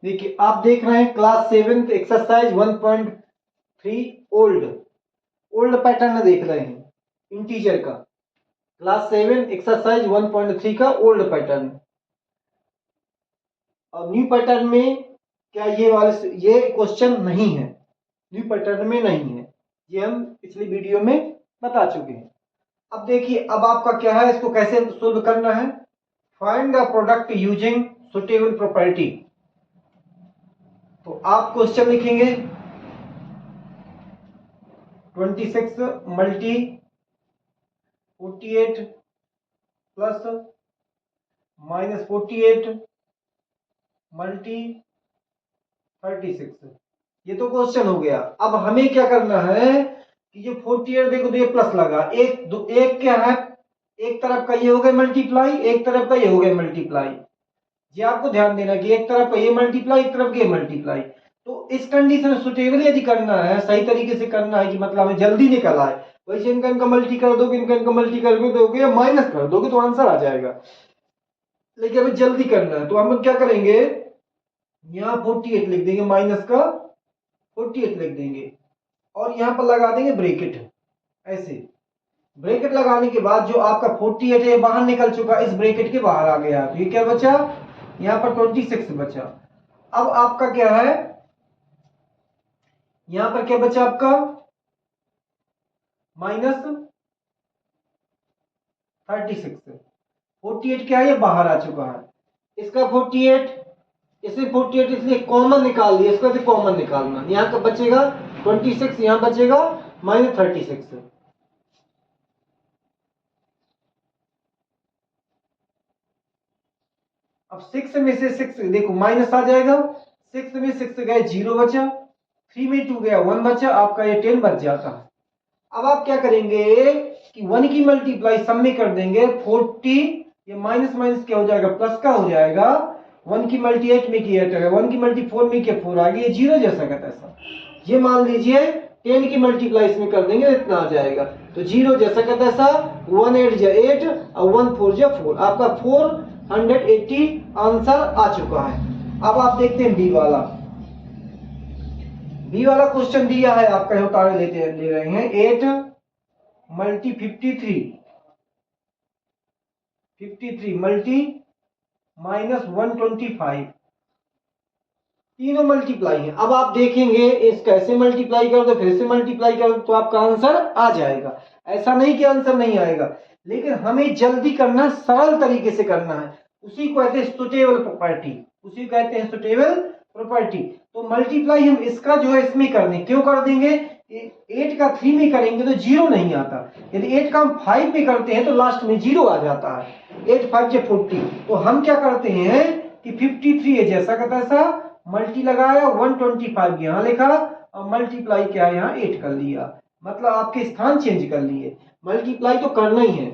देखिए आप देख रहे हैं क्लास 7 एक्सरसाइज 1.3 ओल्ड पैटर्न देख रहे हैं इंटीजर का। क्लास 7 एक्सरसाइज 1.3 का ओल्ड पैटर्न। और न्यू पैटर्न में क्या ये क्वेश्चन नहीं है, न्यू पैटर्न में नहीं है, ये हम पिछली वीडियो में बता चुके हैं। अब देखिए अब आपका क्या है, इसको कैसे सोल्व करना है। Find the product using suitable property. तो आप क्वेश्चन लिखेंगे 26 मल्टी 48 प्लस माइनस 48 मल्टी 36। ये तो क्वेश्चन हो गया। अब हमें क्या करना है कि जो 48 देखो तो ये प्लस लगा, एक क्या है, एक तरफ का ये हो गया मल्टीप्लाई, एक तरफ का ये हो गया मल्टीप्लाई। ये आपको ध्यान देना कि एक तरफ का ये मल्टीप्लाई, एक तरफ का ये मल्टीप्लाई। तो इस कंडीशन सुटेबल यदि करना है, सही तरीके से करना है कि मतलब हमें जल्दी निकल आए, वैसे इनका मल्टी कर दोगे, इनका मल्टी कर दोगे या माइनस कर दोगे तो आंसर आ जाएगा। लेकिन हमें जल्दी करना है तो हम क्या करेंगे, यहाँ 48 लिख देंगे, माइनस का 48 लिख देंगे और यहाँ पर लगा देंगे ब्रैकेट। ऐसे ब्रैकेट लगाने के बाद जो आपका 48 है बाहर निकल चुका, इस ब्रैकेट के बाहर आ गया, तो ये क्या बचा, यहाँ पर 26 बचा। अब आपका क्या है, यहां पर क्या बचा आपका माइनस 36। 48 क्या है, ये बाहर आ चुका है, इसका 48, इसमें 48 इसलिए कॉमन निकाल दिया, इसका भी कॉमन निकालना, यहां का बचेगा 26, यहां बचेगा माइनस 36। अब 6 में से 6 देखो माइनस आ जाएगा, 6 में 6 गए 0 बचा, 3 में 2 गया 1 बचा, आपका ये 10 बच जाता है। अब आप क्या करेंगे कि 1 की मल्टीप्लाई सब में कर देंगे, 40 ये माइनस माइनस क्या हो जाएगा, प्लस का हो जाएगा। 1 की मल्टी 8 में की 8 है, 1 की मल्टी 4 में की 4 आ गई, ये 0 जैसा का तैसा। ये मान लीजिए 10 की मल्टीप्लाई इसमें कर देंगे, इतना आ जाएगा, तो 0 जैसा का तैसा, 1 8 जा 8 और 1 4 जा 4, आपका 480 आंसर आ चुका है। अब आप देखते हैं बी वाला। बी वाला क्वेश्चन दिया है आपका, उतारे ले रहे हैं 8 मल्टी 53 मल्टी माइनस 125, तीनों मल्टीप्लाई है। अब आप देखेंगे इस कैसे मल्टीप्लाई कर दो, फिर से मल्टीप्लाई कर दो तो आपका आंसर आ जाएगा। ऐसा नहीं कि आंसर नहीं आएगा, लेकिन हमें जल्दी करना, सरल तरीके से करना है, उसी को कहते हैं सुटेबल प्रॉपर्टी, उसी को कहते हैं सुटेबल प्रॉपर्टी। तो मल्टीप्लाई हम इसका जो है इसमें कर देंगे, क्यों कर देंगे, 8 का 3 में करेंगे तो 0 नहीं आता, यदि 8 का हम 5 में करते हैं तो लास्ट में 0 आ जाता है, 8 5 जे 40। तो हम क्या करते हैं कि 53 है जैसा का तैसा मल्टी लगाया, 125 यहाँ लिखा और मल्टीप्लाई क्या है यहाँ 8 कर लिया, मतलब आपके स्थान चेंज कर लिए, मल्टीप्लाई तो करना ही है।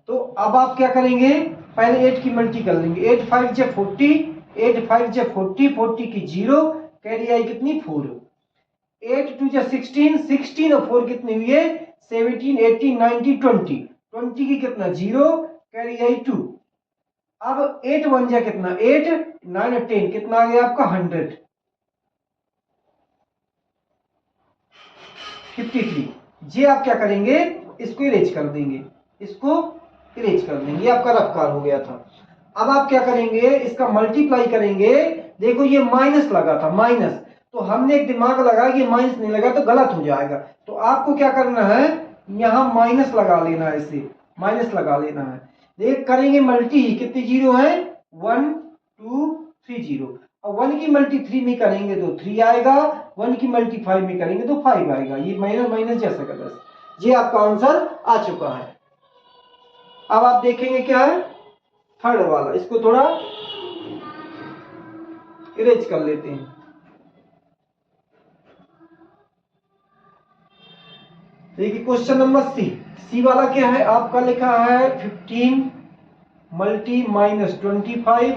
तो अब आप क्या करेंगे, पहले 8 की मल्टी कर लेंगे, 8 5 जे 40, 8 5 जे 40, 40 की 0 कैरी आई कितनी 4, 8 2 जा 16, 16 और 4 कितनी हुई है 17 18 19 20, 20 की कितना 0 कैरी आई 2। अब 8 1 जा कितना 8, 9 और 10 कितना आ गया आपका 100, 53। ये आप क्या करेंगे, इसको इरेज कर देंगे, इसको इरेज कर देंगे, ये आपका रफ कार हो गया था। अब आप क्या करेंगे, इसका मल्टीप्लाई करेंगे, देखो ये माइनस लगा था, माइनस, तो हमने एक दिमाग लगा कि माइनस नहीं लगा तो गलत हो जाएगा, तो आपको क्या करना है, यहां माइनस लगा लेना है, इसे माइनस लगा लेना है। देख करेंगे मल्टी कितनी 0 है 1 2 3 0, और 1 की मल्टी 3 में करेंगे तो 3 आएगा, 1 की मल्टी 5 में करेंगे तो 5 आएगा, ये माइनस माइनस जैसा का दस, ये आपका आंसर आ चुका है। अब आप देखेंगे क्या है थर्ड वाला, इसको थोड़ा इरेज कर लेते हैं। देखिए क्वेश्चन नंबर सी वाला क्या है आपका, लिखा है 15 multi minus 25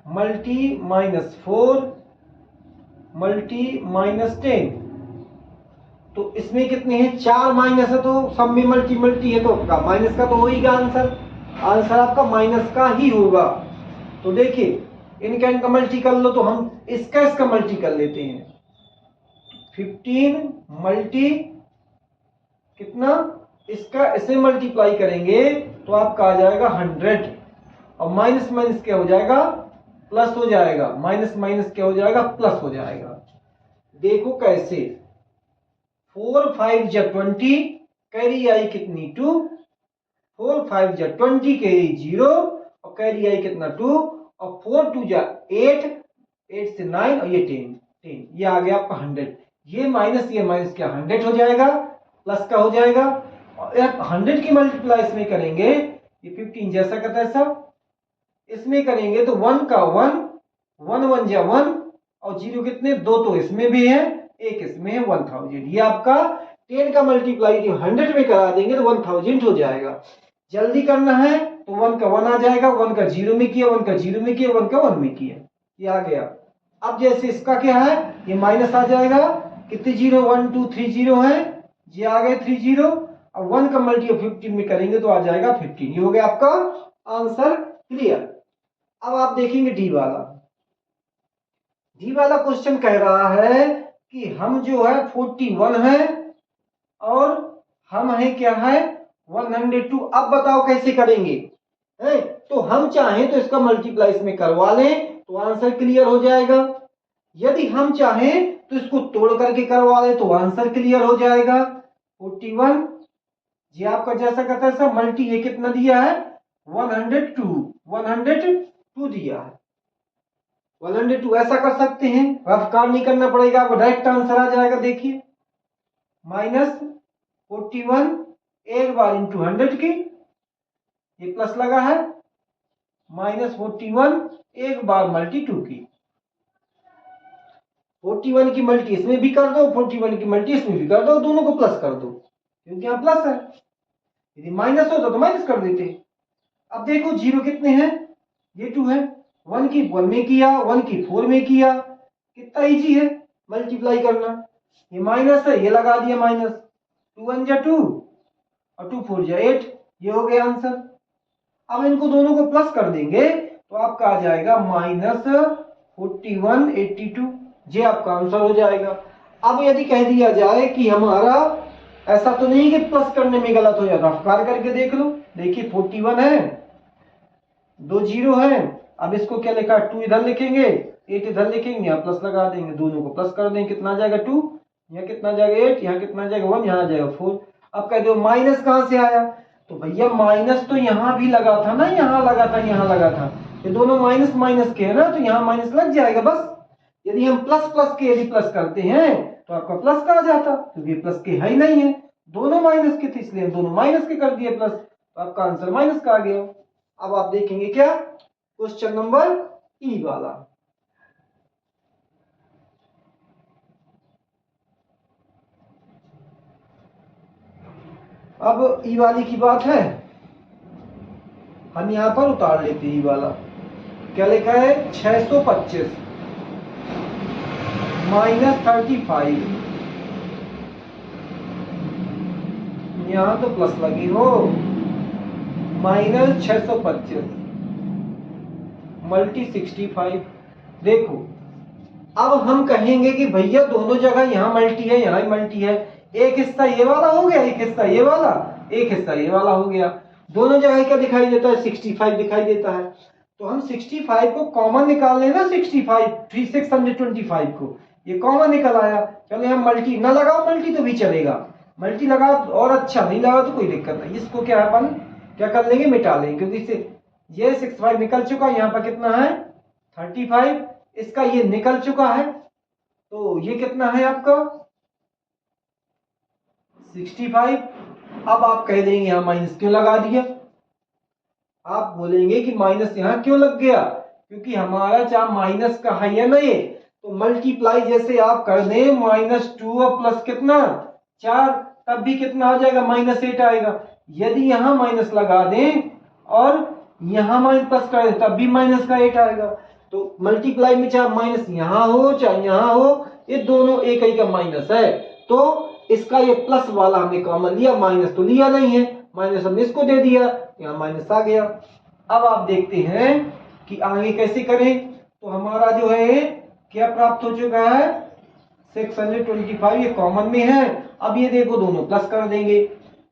multi minus 4 multi minus 10। तो इसमें कितने हैं, 4 माइनस है तो सब में मल्टी मल्टी है तो आपका माइनस का तो होगा आंसर, आंसर आपका माइनस का ही होगा। तो देखिए इनका इनका मल्टी कर लो, तो हम इसका मल्टी कर लेते हैं। 15 मल्टी कितना, इसका इसे मल्टीप्लाई करेंगे तो आपका आ जाएगा 100, और माइनस माइनस क्या हो जाएगा, प्लस हो जाएगा, माइनस माइनस क्या हो जाएगा, प्लस हो जाएगा। देखो कैसे, 4 5 जा 20, कैरी आई कितनी 2, 4 5 जा 20, कैरी 0, और कैरी आई कितना 2, और 4 2 जा 8, 8 से 9, और ये 10, ये आ गया आपका 100। ये माइनस क्या 100 हो जाएगा, प्लस का हो जाएगा। और 100 की मल्टीप्लाई इसमें करेंगे, ये 15 जैसा का तैसा, इसमें करेंगे तो 1 का 1, 1 1 जा 1, और 0 कितने 2, तो इसमें भी है, एक इसमें है, 1000। ये आपका 10 का मल्टीप्लाई 100 में करा देंगे तो 1000 हो जाएगा। जल्दी करना है तो 1 का 1 आ जाएगा, 1 का 0 में किया, 1 का 0 में किया, 1 का 1 में किया, ये आ गया। अब जैसे इसका क्या है, ये माइनस आ जाएगा, कितने 0, 1 2 3 0 है, ये आ गए 3 0। अब 1 का मल्टी 15 में करेंगे तो आ जाएगा 15। ये हो गया आपका आंसर क्लियर। अब आप देखेंगे डी वाला क्वेश्चन कह रहा है कि हम जो है 41 है और हम है क्या है 102। अब बताओ कैसे करेंगे, है तो हम चाहें तो इसका मल्टीप्लाई इसमें करवा लें तो आंसर क्लियर हो जाएगा। यदि हम चाहें तो इसको तोड़ करके करवा लें तो आंसर क्लियर हो जाएगा। 41 जी आपका जैसा कहता है सर, मल्टी ये कितना दिया है 102 दिया है, 102 ऐसा कर सकते हैं, रफ काम नहीं करना पड़ेगा, आपको डायरेक्ट आंसर आ जाएगा। देखिए -41 एक बार इंटू 100 की, ये प्लस लगा है, -41 एक बार मल्टी 2 की। 41 की मल्टी इसमें भी कर दो, 41 की मल्टी इसमें भी कर दो, दोनों को प्लस कर दो क्योंकि यहाँ प्लस है। यदि माइनस होता तो माइनस कर देते। अब देखो 0 कितने हैं, ये 2 है, 1 की 1 में किया, 1 की 4 में किया, कितना इजी है मल्टीप्लाई करना। ये माइनस है, ये लगा दिया माइनस, 2 1 जा 2 और 2 4 जा 8, ये हो गया आंसर। अब इनको दोनों को प्लस कर देंगे तो आपका आ जाएगा -41 82, ये आपका आंसर हो जाएगा। अब यदि कह दिया जाए कि हमारा ऐसा तो नहीं कि प्लस करने में गलत हो जाता, रफ्कार करके देख लो। देखिए 41 है, 2 0 है, अब इसको क्या लिखा 2 इधर लिखेंगे, 8 इधर लिखेंगे, यहाँ प्लस लगा देंगे, दोनों को प्लस कर देंगे, कितना जाएगा 2, यहाँ कितना जाएगा 8, यहाँ कितना जाएगा 1, यहाँ जाएगा 4। अब कह दो माइनस कहां से आया, तो भैया माइनस तो यहाँ भी लगा था ना, यहाँ लगा था, यहाँ लगा था, ये दोनों माइनस माइनस के है ना, तो यहाँ माइनस लग जाएगा बस। यदि हम प्लस प्लस के यदि प्लस करते हैं तो आपका प्लस का आ जाता, क्योंकि प्लस के है ही नहीं है, दोनों माइनस के थे इसलिए हम दोनों माइनस के कर दिए प्लस, तो आपका आंसर माइनस का आ गया। अब आप देखेंगे क्या क्वेश्चन नंबर ई वाला। अब ई वाली की बात है, हम यहां पर उतार लेते हैं ई वाला। क्या लिखा है 625 -35, यहां तो प्लस लगी हो, -625 मल्टी 65। देखो अब हम कहेंगे कि भैया दोनों जगह यहाँ मल्टी है, यहाँ मल्टी है, एक हिस्सा ये वाला हो गया, एक हिस्सा ये वाला, एक हिस्सा ये वाला हो गया, दोनों जगह क्या दिखाई देता है 65 दिखाई देता है। तो हम 65 को कॉमन निकाल लेना, 625 को ये कॉमन निकल आया। चलो हम मल्टी ना लगाओ, मल्टी तो भी चलेगा, मल्टी लगाओ और अच्छा, नहीं लगाओ तो कोई दिक्कत नहीं। इसको क्या अपन क्या कर लेंगे, मिटा लेंगे, क्योंकि इससे ये 65 निकल चुका, यहाँ पर कितना है 35, इसका ये निकल चुका है, तो ये कितना है आपका 65। अब आप कह देंगे यहाँ माइनस क्यों लगा दिया, आप बोलेंगे कि माइनस यहाँ क्यों लग गया, क्योंकि हमारा चाहे माइनस का है या नहीं, तो मल्टीप्लाई जैसे आप कर दें -2 और प्लस कितना 4, तब भी कितना आ जाएगा -8 आएगा। यदि यहाँ माइनस लगा दें और यहाँ माइनस प्लस कर दें तब भी माइनस का 8 आएगा। तो मल्टीप्लाई में चाहे माइनस यहाँ हो चाहे यहाँ हो, ये दोनों एक ही का माइनस है, तो इसका ये प्लस वाला हमने कॉमन लिया, माइनस तो लिया नहीं है, माइनस हमने इसको दे दिया, यहाँ माइनस आ गया। अब आप देखते हैं कि आगे कैसे करें। तो हमारा जो है क्या प्राप्त हो चुका है 625, ये कॉमन में है। अब ये देखो दोनों प्लस कर देंगे,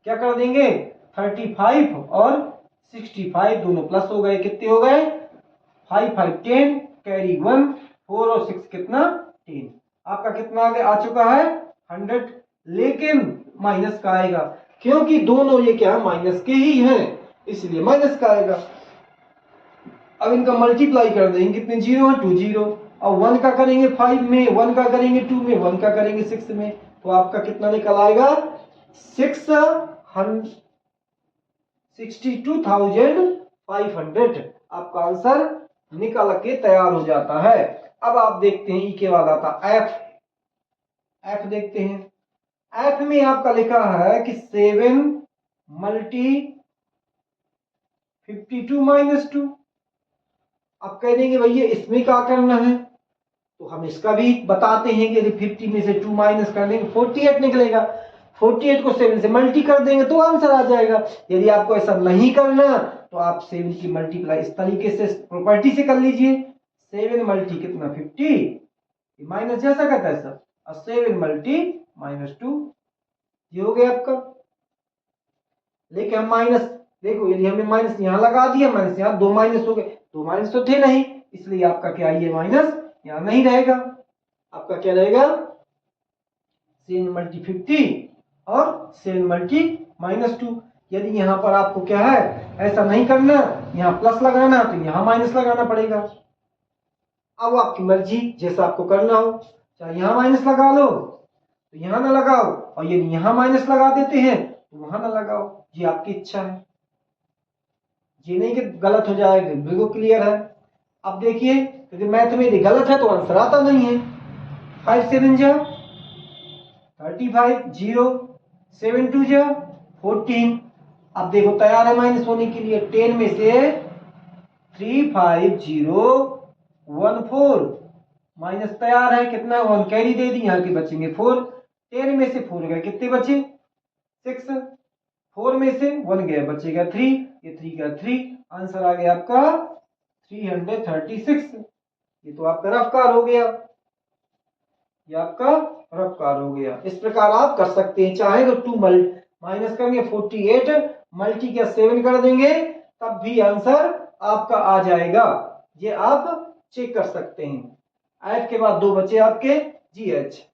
क्या कर देंगे 35 और 65 दोनों प्लस हो गए, कितने हो गए 5 5 10 कैरी 1 4 और 6 कितना 10। आपका कितना आगे आ चुका है 100, लेकिन माइनस का आएगा क्योंकि दोनों ये क्या माइनस के ही हैं, इसलिए माइनस का आएगा। अब इनका मल्टीप्लाई कर देंगे, कितने जीरो है 2 जीरो, और 1 का करेंगे 5 में, 1 का करेंगे 2 में, 1 का करेंगे 6 में, तो आपका कितना निकल आएगा 62,500 आपका आंसर निकल के तैयार हो जाता है। अब आप देखते हैं के बाद आता एफ। एफ देखते हैं, एफ में आपका लिखा है कि 7 मल्टी 52 माइनस 2। अब कह देंगे भैया इसमें क्या करना है, तो हम इसका भी बताते हैं कि 50 में से 2 माइनस कर देंगे 48 निकलेगा, 48 को 7 से मल्टी कर देंगे तो आंसर आ जाएगा। यदि आपको ऐसा नहीं करना तो आप 7 की मल्टीप्लाई इस तरीके से प्रॉपर्टी से कर लीजिए, 7 मल्टी कितना 50, माइनस जैसा कहता है सर, और 7 मल्टी माइनस 2, ये हो गया आपका। लेकिन हम माइनस देखो, यदि हमने माइनस यहां लगा दिया, माइनस यहां 2 माइनस हो गए, 2 माइनस तो थे नहीं, इसलिए आपका क्या ये माइनस यहां नहीं रहेगा, आपका क्या रहेगा 7 मल्टी 50 और 7 मल्टी माइनस 2। यदि यहां पर आपको क्या है ऐसा नहीं करना, यहां प्लस लगाना, तो यहां माइनस लगाना पड़ेगा। अब आपकी मर्जी, जैसा आपको करना हो, चाहे यहां माइनस लगा लो तो यहां ना लगाओ, और यदि यहां माइनस लगा देते हैं तो वहां ना लगाओ, ये आपकी इच्छा है, ये नहीं कि गलत हो जाएगा, बिल्कुल क्लियर है। अब देखिए क्योंकि मैथ में यदि गलत है तो आंसर आता नहीं है। 5 7 जा 35, 0 7 2 जा 14। अब देखो तैयार है माइनस होने के लिए, 10 में से 35014 माइनस तैयार है, कितना 1 कैरी दे दी, यहाँ के बचेंगे 4, 10 में से 4 गए, कितने बचे 6, 4 में से 1 गया बचेगा 3, ये 3 का 3, आंसर आ गया आपका 336। ये तो आपका रफ कार हो गया, ये आपका रफ कार हो गया। इस प्रकार आप कर सकते हैं, चाहे तो 2 माइनस करेंगे 48 मल्टी क्या 7 कर देंगे तब भी आंसर आपका आ जाएगा, ये आप चेक कर सकते हैं। 8 के बाद 2 बचे आपके जीएच।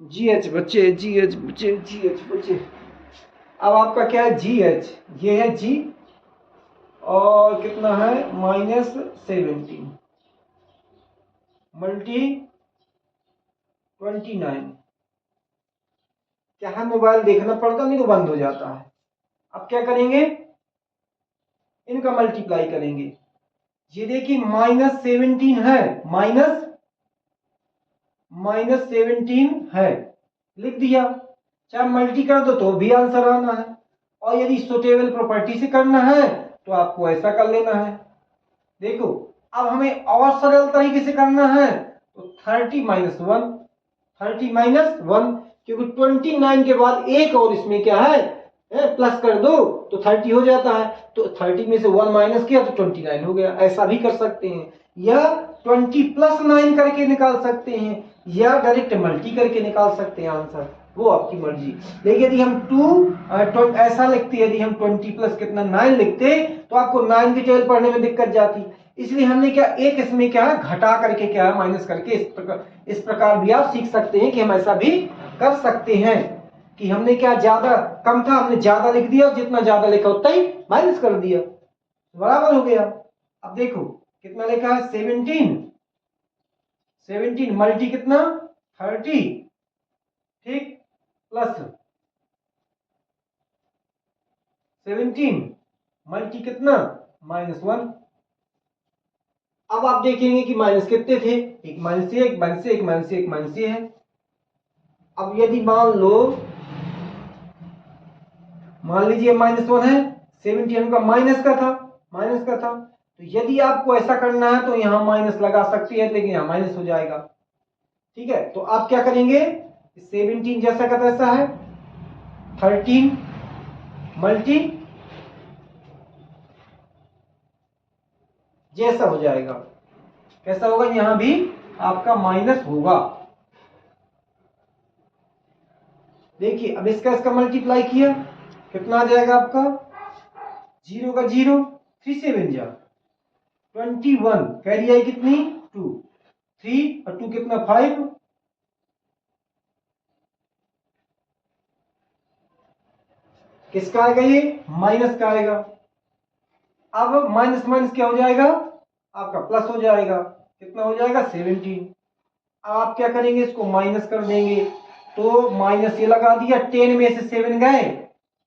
जीएच बच्चे, जीएच बच्चे, जीएच बच्चे। अब आपका क्या है जीएच, ये है जी, और कितना है -17 मल्टी 29। क्या है मोबाइल देखना पड़ता नहीं तो बंद हो जाता है। अब क्या करेंगे, इनका मल्टीप्लाई करेंगे। ये देखिए -17 है, -17 है, लिख दिया, चाहे मल्टी कर दो तो भी आंसर आना है, और यदि सुटेबल प्रॉपर्टी से करना है तो आपको ऐसा कर लेना है। देखो अब हमें और सरल तरीके से करना है तो 30 - 1, 30 - 1, क्योंकि 29 के बाद एक और इसमें क्या है प्लस कर दो तो 30 हो जाता है, तो 30 में से 1 माइनस किया तो 29 हो गया। ऐसा भी कर सकते हैं, या 20 + 9 करके निकाल सकते हैं, या डायरेक्ट मल्टी करके निकाल सकते हैं आंसर, वो आपकी मर्जी। लेकिन यदि हम 2 ऐसा लिखते, यदि हम 20 + कितना 9 लिखते तो आपको 9 की टेबल पढ़ने में दिक्कत जाती, इसलिए हमने क्या एक इसमें क्या है घटा करके क्या है माइनस करके, इस प्रकार भी आप सीख सकते हैं कि हम ऐसा भी कर सकते हैं कि हमने क्या ज्यादा कम था हमने ज्यादा लिख दिया, जितना ज्यादा लिखा उतना ही माइनस कर दिया, बराबर हो गया। अब देखो कितना लिखा है 17 मल्टी कितना 30, ठीक, प्लस 17 मल्टी कितना -1। अब आप देखेंगे कि माइनस कितने थे, एक माइनस से एक माइनस से एक माइनस से एक माइनस से है। अब यदि मान लीजिए -1 है, 17 का माइनस का था, तो यदि आपको ऐसा करना है तो यहां माइनस लगा सकती है, लेकिन यहां माइनस हो जाएगा, ठीक है। तो आप क्या करेंगे, 17 जैसा का तैसा है, 13 मल्टी जैसा हो जाएगा, कैसा होगा, यहां भी आपका माइनस होगा। देखिए अब इसका मल्टीप्लाई किया, कितना आ जाएगा आपका, 0 का 0, 3 से 7 जा 21, कैरी आई कितनी 2, 3 और 2 कितना 5, किसका आएगा, ये माइनस का आएगा। अब माइनस माइनस क्या हो जाएगा, आपका प्लस हो जाएगा, कितना हो जाएगा 17। अब आप क्या करेंगे, इसको माइनस कर देंगे, तो माइनस ये लगा दिया, 10 में से 7 गए,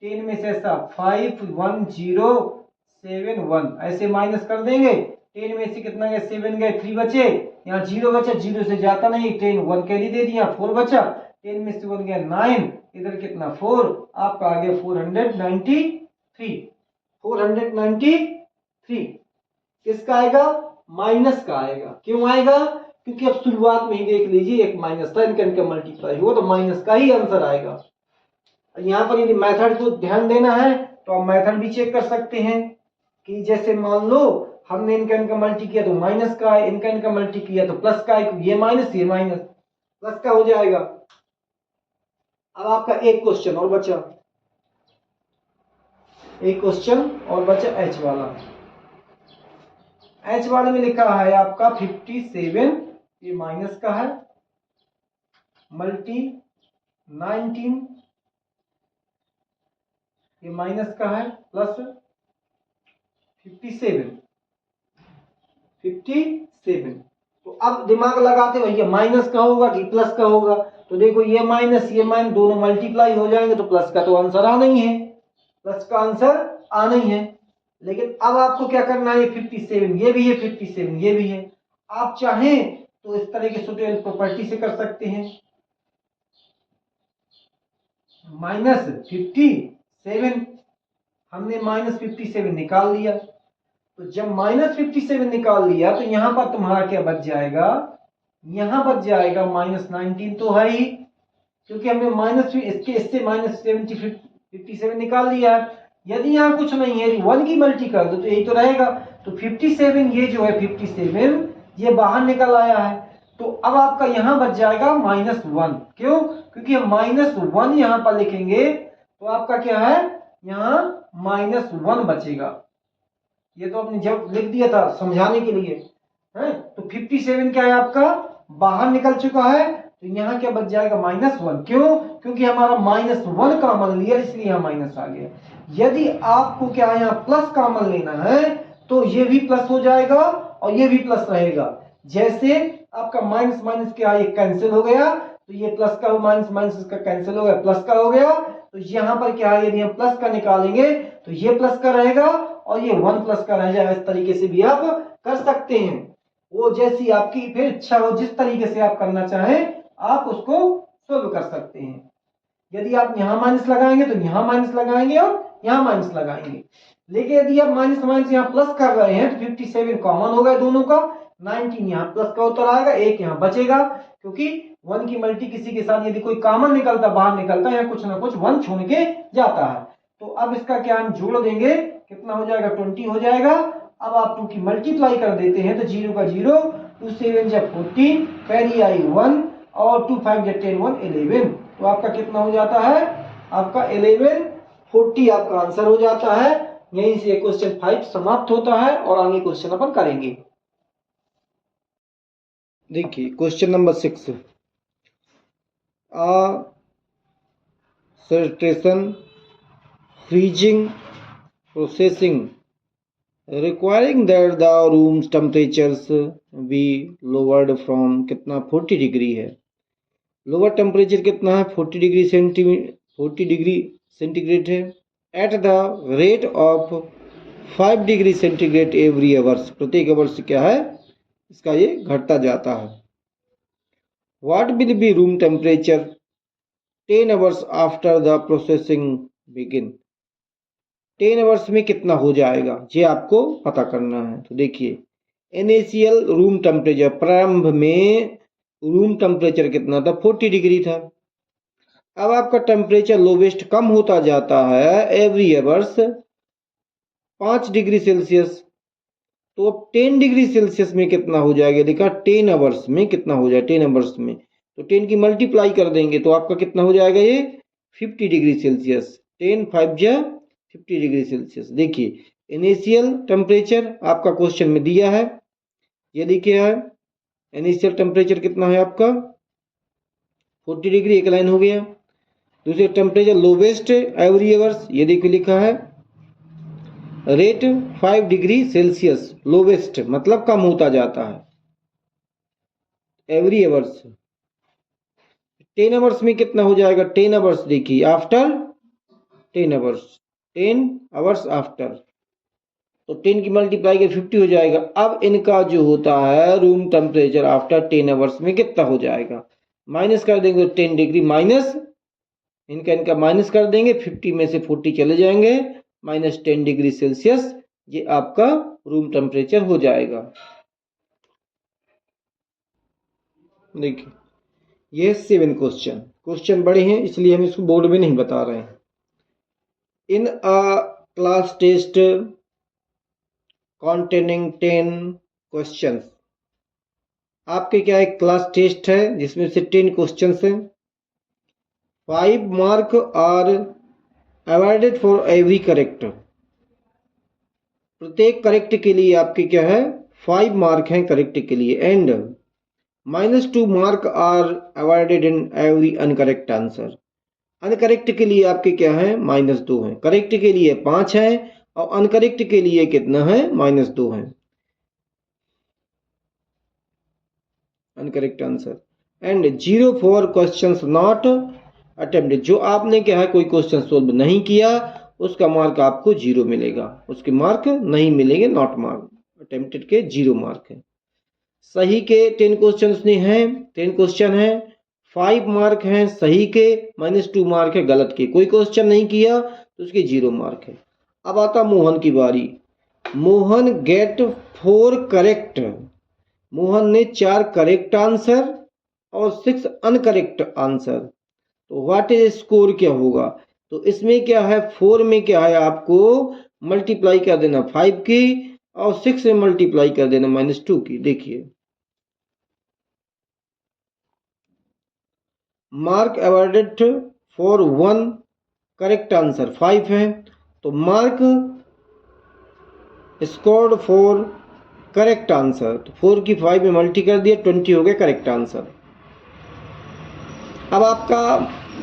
10 में से ऐसा 5 1 0 7 1, ऐसे माइनस कर देंगे। 10 में से कितना गए, 7 गए, 3 बचे, यहाँ 0 बचा, 0 से जाता नहीं, 10 1 कैरी दे दिया, 4 बचा, 10 में से 1 गया 9, इधर कितना 4, आपका आ गया 493, 493 किसका आएगा, माइनस का आएगा। क्यों आएगा, क्योंकि अब शुरुआत में ही देख लीजिए एक माइनस था, इनका मल्टीप्लाई हुआ तो माइनस का ही आंसर आएगा। यहाँ पर यदि मेथड को ध्यान देना है तो आप मेथड भी चेक कर सकते हैं कि जैसे मान लो हमने इनका मल्टी किया तो माइनस का है, इनका मल्टी किया तो प्लस का है, ये माइनस प्लस का हो जाएगा। अब आपका एक क्वेश्चन और बचा, एच वाला। एच वाले में लिखा है आपका 57, ये माइनस का है, मल्टी 19, ये माइनस का है, प्लस 57। तो अब दिमाग लगाते भैया माइनस का होगा कि प्लस का होगा, तो देखो ये माइनस दोनों मल्टीप्लाई हो जाएंगे तो प्लस का तो आंसर आना ही है, प्लस का आंसर आना ही है। लेकिन अब आपको क्या करना है, 57 ये भी है, 57 ये भी है, आप चाहें तो इस तरह की सुटेबल प्रॉपर्टी से कर सकते हैं, -57 हमने -57 निकाल लिया, तो जब -57 निकाल लिया तो यहां पर तुम्हारा क्या बच जाएगा, यहां बच जाएगा -19 तो है ही, क्योंकि हमने इससे -57 निकाल लिया है। यदि यहाँ कुछ नहीं है, 1 की मल्टी कर दो तो यही तो रहेगा, तो 57 ये जो है 57 ये बाहर निकल आया है, तो अब आपका यहां बच जाएगा -1। क्यों, क्योंकि हम -1 यहां पर लिखेंगे तो आपका क्या है, यहां -1 बचेगा। ये तो आपने जब लिख दिया था समझाने के लिए है, तो 57 क्या है आपका बाहर निकल चुका है, तो यहाँ क्या बच जाएगा -1। क्यों, क्योंकि हमारा -1 कॉमन लिया इसलिए यहाँ माइनस आ गया। यदि आपको क्या यहाँ प्लस कॉमन लेना है तो ये भी प्लस हो जाएगा और ये भी प्लस रहेगा। जैसे आपका माइनस माइनस क्या है, ये कैंसिल हो गया, तो ये प्लस का माइनस माइनस का कैंसिल हो गया, प्लस का हो गया, तो यहाँ पर क्या है, यदि हम प्लस का निकालेंगे तो ये प्लस का रहेगा और ये 1 प्लस का रह जाएगा। इस तरीके से भी आप कर सकते हैं, वो जैसी आपकी फिर इच्छा हो, जिस तरीके से आप करना चाहें आप उसको सोल्व कर सकते हैं। यदि आप यहाँ माइनस लगाएंगे तो यहाँ माइनस लगाएंगे और यहाँ माइनस लगाएंगे, लेकिन यदि आप माइनस माइनस यहाँ प्लस कर रहे हैं तो 57 कॉमन हो गया दोनों का, 19 यहाँ प्लस का उत्तर आएगा, एक यहाँ बचेगा, क्योंकि 1 की मल्टी किसी के साथ यदि कोई कॉमन निकलता बाहर निकलता है, कुछ ना कुछ 1 छोड़ के जाता है। तो अब इसका क्या हम जोड़ देंगे, कितना हो जाएगा 20 हो जाएगा। अब आप 2 की मल्टीप्लाई कर देते हैं तो 0 का 0, 2 7 जा 14, कैरी आई 1 और 2 5 जा 10 1 11, तो आपका कितना हो जाता है, आपका 1140 आपका आंसर हो जाता है। यहीं से क्वेश्चन 5 समाप्त होता है और आगे क्वेश्चन अपन करेंगे। देखिए question number 6, सर्टेशन freezing processing requiring that the room's temperatures be lowered from कितना 40 डिग्री है, लोअर टेम्परेचर कितना है 40 डिग्री सेंटीग्रेड है, at the rate of 5 degree centigrade every hours, प्रत्येक आवर्स क्या है इसका ये घटता जाता है। What will be room temperature 10 hours after the processing begin, 10 hours में कितना हो जाएगा ये आपको पता करना है। तो देखिए इनिशियल रूम टेम्परेचर, प्रारंभ में रूम टेम्परेचर कितना था 40 डिग्री था। अब आपका टेम्परेचर लोवेस्ट कम होता जाता है एवरी आवर्स 5 डिग्री सेल्सियस, तो अब 10 डिग्री सेल्सियस में कितना हो जाएगा, देखा 10 आवर्स में कितना हो जाए, 10 आवर्स में तो 10 की मल्टीप्लाई कर देंगे तो आपका कितना हो जाएगा ये 50 डिग्री सेल्सियस, 10 5 जा 50 डिग्री सेल्सियस। देखिए इनिशियल टेम्परेचर आपका क्वेश्चन में दिया है, ये देखिए है इनिशियल टेम्परेचर कितना है आपका 40 डिग्री, एक लाइन हो गया। दूसरे टेम्परेचर लोवेस्ट एवरी आवर्स, ये देखिए लिखा है रेट 5 डिग्री सेल्सियस, लोवेस्ट मतलब कम होता जाता है, एवरी आवर्स 10 आवर्स में कितना हो जाएगा 10 आवर्स, देखिए आफ्टर 10 आवर्स, 10 आवर्स आफ्टर, तो 10 की मल्टीप्लाई के 50 हो जाएगा। अब इनका जो होता है रूम टेम्परेचर आफ्टर 10 आवर्स में कितना हो जाएगा, माइनस कर देंगे 10 डिग्री माइनस इनका माइनस कर देंगे, 50 में से 40 चले जाएंगे, माइनस 10 डिग्री सेल्सियस, ये आपका रूम टेम्परेचर हो जाएगा। देखिए ये 7 क्वेश्चन बड़े हैं इसलिए हम इसको बोर्ड में नहीं बता रहे हैं। In a class test containing 10 questions, आपके क्या एक क्लास टेस्ट है जिसमें से 10 क्वेश्चंस हैं, 5 mark are awarded for every correct, प्रत्येक करेक्ट के लिए आपके क्या है 5 मार्क हैं करेक्ट के लिए, and -2 mark are awarded in every uncorrect answer, uncorrect के लिए आपके क्या है -2 हैं, करेक्ट के लिए 5 है और अनकरेक्ट के लिए कितना है -2 है uncorrect answer, and 0 for questions not attempted, जो आपने क्या है कोई क्वेश्चन सोल्व नहीं किया उसका मार्क आपको 0 मिलेगा, उसके मार्क नहीं मिलेंगे, नॉट मार्क, अटेम्प्टेड के 0 मार्क है। सही के 10 क्वेश्चन हैं, 10 क्वेश्चन हैं, 5 मार्क हैं सही के, -2 मार्क है गलत के, कोई क्वेश्चन नहीं किया तो उसके 0 मार्क है। अब आता मोहन की बारी, मोहन गेट 4 करेक्ट, मोहन ने 4 करेक्ट आंसर और 6 अनकरेक्ट आंसर, तो व्हाट इज स्कोर क्या होगा, तो इसमें क्या है 4 में क्या है आपको मल्टीप्लाई कर देना 5 की और 6 में मल्टीप्लाई कर देना -2 की। देखिए mark awarded for 1 correct answer 5 है, तो mark scored for correct answer, तो 4 की 5 में मल्टी कर दिया 20 हो गया करेक्ट आंसर। अब आपका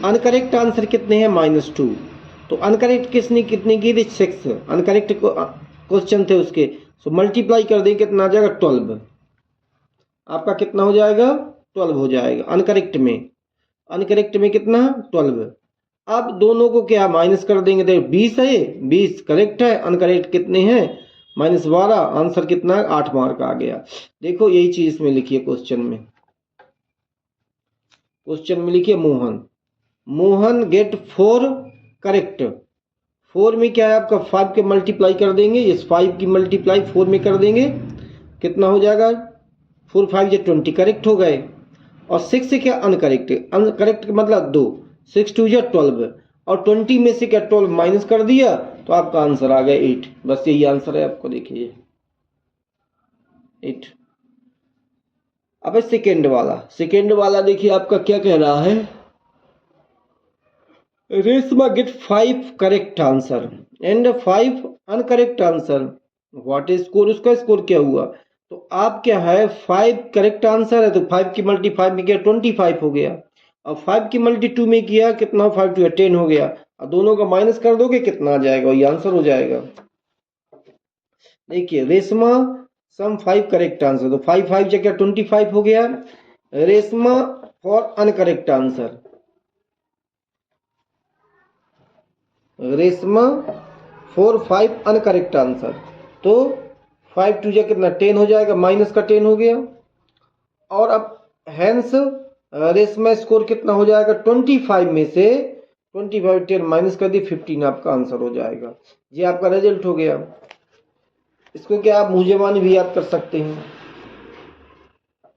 अनकरेक्ट आंसर कितने हैं -2, तो अनकरेक्ट किसने कितने की थी 6, अनकरेक्ट क्वेश्चन थे उसके, सो मल्टीप्लाई कर देंगे कितना आ जाएगा 12, आपका कितना हो जाएगा 12 हो जाएगा अनकरेक्ट में कितना 12। अब दोनों को क्या माइनस कर देंगे, देखो 20 है, 20 करेक्ट है, अनकरेक्ट कितने हैं -12, आंसर कितना है 8 मार्क आ गया। देखो यही चीज इसमें लिखिए क्वेश्चन में लिखिए मोहन गेट 4 करेक्ट, 4 में क्या है आपका 5 के मल्टीप्लाई कर देंगे, इस 5 की मल्टीप्लाई 4 में कर देंगे कितना हो जाएगा 4 5 या 20 करेक्ट हो गए, और 6 से क्या अनकरेक्ट मतलब 2, 6 2 या 12, और 20 में से क्या 12 माइनस कर दिया तो आपका आंसर आ गया 8, बस यही आंसर है आपको, देखिए 8। अब सेकेंड वाला देखिए आपका क्या कह रहा है, Reshma get 5 correct answer and 5 uncorrect answer, what is score, उसका स्कोर क्या हुआ, तो आप क्या है 5 करेक्ट आंसर है तो 5 की मल्टी 5 में किया 25 हो गया, और 5 की मल्टी 2 में किया कितना 5 2 10 हो गया, और दोनों का माइनस कर दोगे कितना आ जाएगा, ये आंसर हो जाएगा। देखिए रेशमा सम 5 करेक्ट आंसर, तो 5 5 जगह 25 हो गया, Reshma for uncorrect answer, Reshma 4 5 uncorrect answer, तो 5 2 जा कितना 10 हो जाएगा, माइनस का 10 हो गया, और अब हैंस रेशमा स्कोर कितना हो जाएगा 25 में से 25 10 माइनस कर दी 15 आपका आंसर हो जाएगा, ये आपका रिजल्ट हो गया। इसको क्या आप मूल्यवान भी याद कर सकते हैं।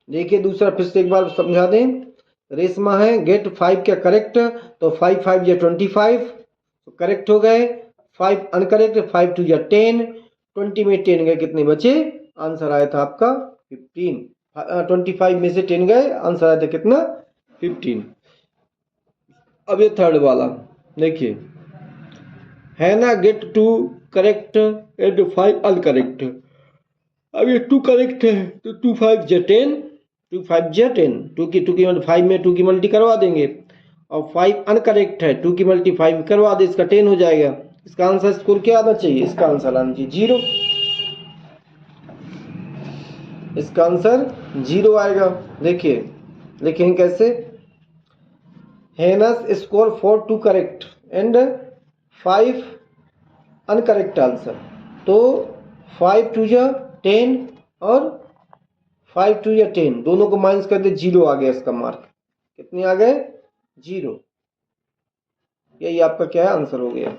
देखिए दूसरा फिर से एक बार समझा दें, रेशमा है गेट 5 क्या करेक्ट, तो 5 5 या 25 तो करेक्ट हो गए, 5 अनकरेक्ट 5 2 या 10, 20 में 10 गए कितने बचे आंसर आया था आपका 15। 25 में से 10 गए, आंसर आया था कितना 15। अब ये थर्ड वाला देखिए, हैना गेट 2 करेक्ट एंड 5 अनकरेक्ट। अब ये 2 करेक्ट है तो 2 5 जा 10, 2 5 जा 10, 2 की 5 में 2 की मल्टी करवा देंगे, और 5 अनकरेक्ट है, 2 की मल्टी 5 करवा दे, इसका 10 हो जाएगा। इसका आंसर स्कोर क्या आना चाहिए, इसका आंसर आना चाहिए 0। इसका आंसर 0 आएगा। देखिए लिखेंगे कैसे, हैनस score 4 2 correct and 5 uncorrect answer. तो 5 2 जा 10 और 5 2 या 10 दोनों को माइनस कर दे, 0 आ गया इसका मार्क। कितने आ गए 0। यही आपका क्या है आंसर हो गया।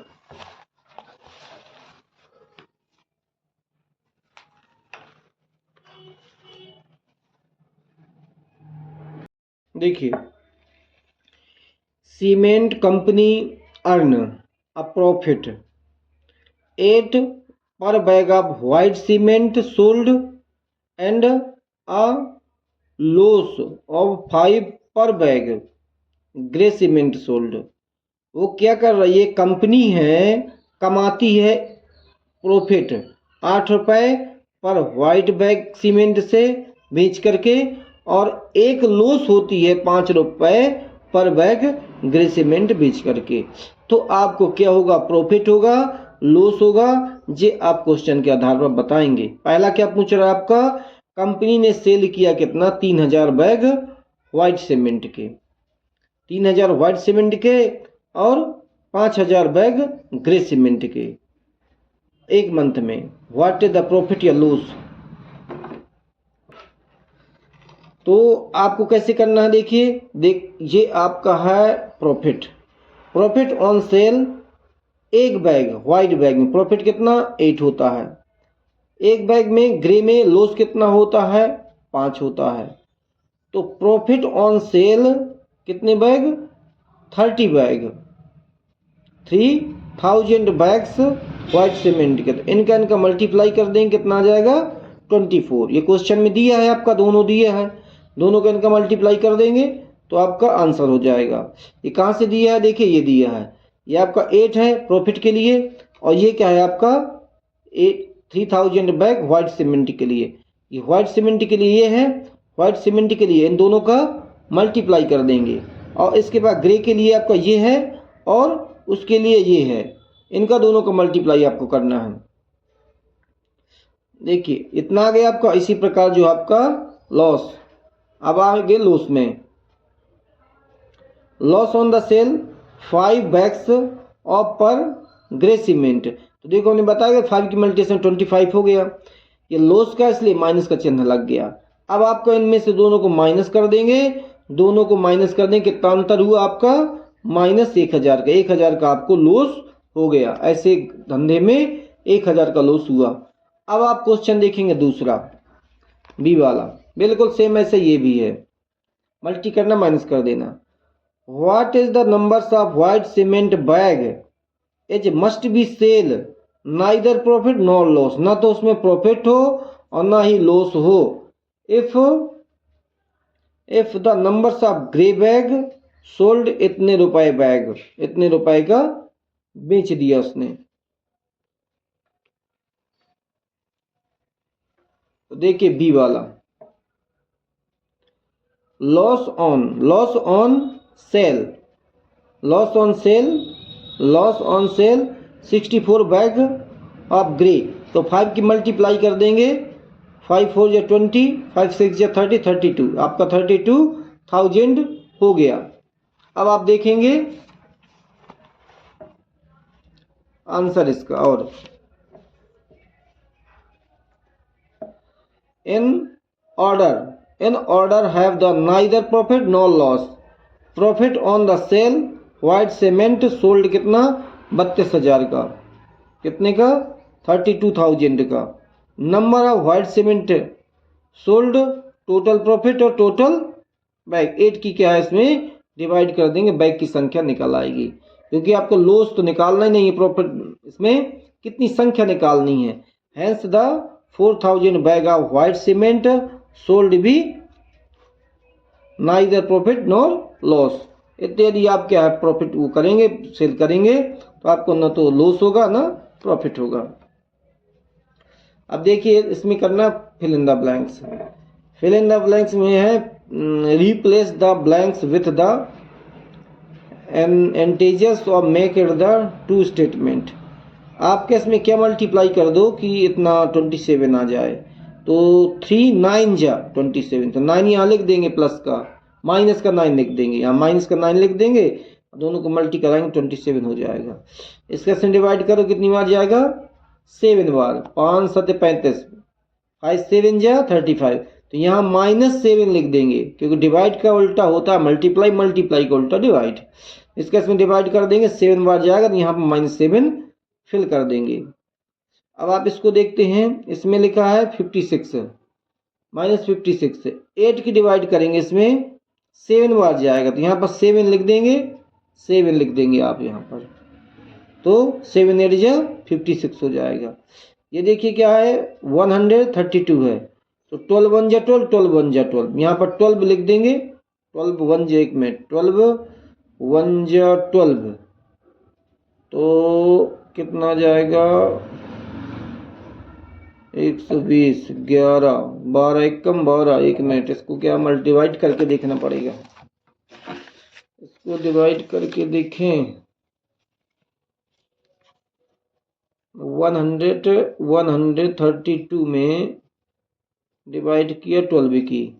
देखिए, cement company earn a profit 8 पर bag of white cement sold and a loss of 5 पर बैग ग्रे सीमेंट सोल्ड। वो क्या कर रही है, कंपनी है, कमाती है प्रॉफिट 8 रुपए पर व्हाइट बैग सीमेंट से बेच करके, और एक लॉस होती है 5 रुपए पर बैग ग्रे सीमेंट बेच करके। तो आपको क्या होगा, प्रॉफिट होगा, लॉस होगा, ये आप क्वेश्चन के आधार पर बताएंगे। पहला क्या पूछ रहा है आपका, कंपनी ने सेल किया कितना, 3000 बैग व्हाइट सीमेंट के, 3000 व्हाइट सीमेंट के और 5000 बैग ग्रे सीमेंट के एक मंथ में। व्हाट इज द प्रॉफिट या लॉस। तो आपको कैसे करना है, देखिए ये आपका है प्रॉफिट। प्रॉफिट ऑन सेल, एक बैग व्हाइट बैग में प्रॉफिट कितना 8 होता है, एक बैग में ग्रे में लॉस कितना होता है 5 होता है। तो प्रॉफिट ऑन सेल कितने bag 30 bag, 3000 bags white cement के, तो इनका मल्टीप्लाई कर देंगे कितना आ जाएगा 24। ये क्वेश्चन में दिया है आपका, दोनों दिया है, दोनों का इनका मल्टीप्लाई कर देंगे तो आपका आंसर हो जाएगा। ये कहाँ से दिया है, देखिए ये दिया है, ये आपका 8 है प्रॉफिट के लिए, और ये क्या है आपका 3000 बैग व्हाइट सीमेंट के लिए। ये व्हाइट सीमेंट के लिए ये है, व्हाइट सीमेंट के लिए इन दोनों का मल्टीप्लाई कर देंगे, और इसके बाद ग्रे के लिए आपका ये है और उसके लिए ये है, इनका दोनों का मल्टीप्लाई आपको करना है। देखिए इतना आ गया आपका। इसी प्रकार जो आपका लॉस, अब आगे लॉस में, loss on the sale 5 bags of पर ग्रे सीमेंट। तो देखो हमने बताया 5 की मल्टीप्लिकेशन 25 हो गया, ये लॉस का इसलिए माइनस का चिन्ह लग गया। अब आपको इनमें से दोनों को माइनस कर देंगे, दोनों को माइनस कर देंगे, कितना अंतर हुआ आपका -1000 का, 1000 का आपको लॉस हो गया। ऐसे धंधे में 1000 का लॉस हुआ। अब आप क्वेश्चन देखेंगे दूसरा बी वाला, बिल्कुल सेम ऐसे ये भी है, मल्टी करना माइनस कर देना। What is the numbers of white cement bag is must be sale neither profit nor loss, ना तो उसमें प्रॉफिट हो और ना ही लॉस हो। If the numbers of grey bag sold, इतने रुपए बैग, इतने रुपए का बेच दिया उसने। तो देखिए बी वाला, loss on sale, loss on sale 64 bag of grey. तो 5 की मल्टीप्लाई कर देंगे, 5 4 या 20, 5 6 या 30, 32, आपका 32,000 हो गया। अब आप देखेंगे आंसर इसका, और in order have the neither profit nor loss. Profit on the sale white cement sold कितना 32,000 का, कितने का 32,000 का। Number of white cement sold, total profit और टोटल बैग, 8 की क्या है इसमें डिवाइड कर देंगे, बैग की संख्या निकल आएगी, क्योंकि आपको लॉस तो निकालना ही नहीं है, प्रॉफिट इसमें कितनी संख्या निकालनी है। Hence the 4000 bag of white cement sold भी नाइदर प्रॉफिट नॉर लॉस। इत्यादि आप क्या है प्रॉफिट वो करेंगे, सेल करेंगे तो आपको न तो लॉस होगा ना प्रॉफिट होगा। अब देखिए इसमें करना fill in the blanks. Fill in the blanks में है replace the blanks with the integers और make it the true statement. आपके इसमें क्या मल्टीप्लाई कर दो कि इतना 27 आ जाए, तो 3 9 जा 27, तो 9 यहाँ लिख देंगे प्लस का, माइनस का 9 लिख देंगे, यहाँ माइनस का 9 लिख देंगे, दोनों को मल्टी कराएंगे 27 हो जाएगा। इसका से डिवाइड करो कितनी बार जाएगा 7 बार, 5 7 35, 5 7 जा 35, तो यहाँ -7 लिख देंगे क्योंकि डिवाइड का उल्टा होता है मल्टीप्लाई, मल्टीप्लाई का उल्टा डिवाइड। इसका इसमें डिवाइड कर देंगे 7 बार जाएगा तो यहाँ पर -7 फिल कर देंगे। अब आप इसको देखते हैं, इसमें लिखा है 56 -56, 8 की डिवाइड करेंगे इसमें 7 बार जाएगा तो यहाँ पर 7 लिख देंगे, 7 लिख देंगे आप यहाँ पर, तो 7 8 जा 56 हो जाएगा। ये देखिए क्या है 132 है, तो 12 1 जा 12, 12 1 जा 12, यहाँ पर 12 लिख देंगे, 12 1 जा 1 मिनट, 12 1 जा 12, तो कितना जाएगा 120, 11 12 1 कम 12, 1 मिनट, इसको क्या मल्टीवाइड करके देखना पड़ेगा, इसको डिवाइड करके देखें 132 में डिवाइड किया 12 की,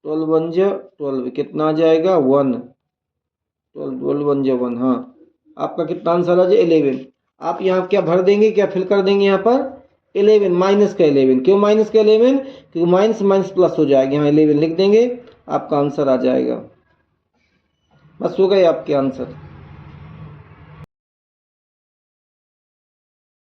12 1 जा 12, कितना आ जाएगा 1, 12 1 जा 1, हाँ आपका कितना आंसर आ जाए 11। आप यहाँ क्या भर देंगे, क्या फिल कर देंगे यहाँ पर 11 माइनस का 11, क्यों माइनस का 11, क्योंकि माइनस माइनस प्लस हो जाएगा, यहाँ 11 लिख देंगे, आपका आंसर आ जाएगा। बस हो गए आपके आंसर।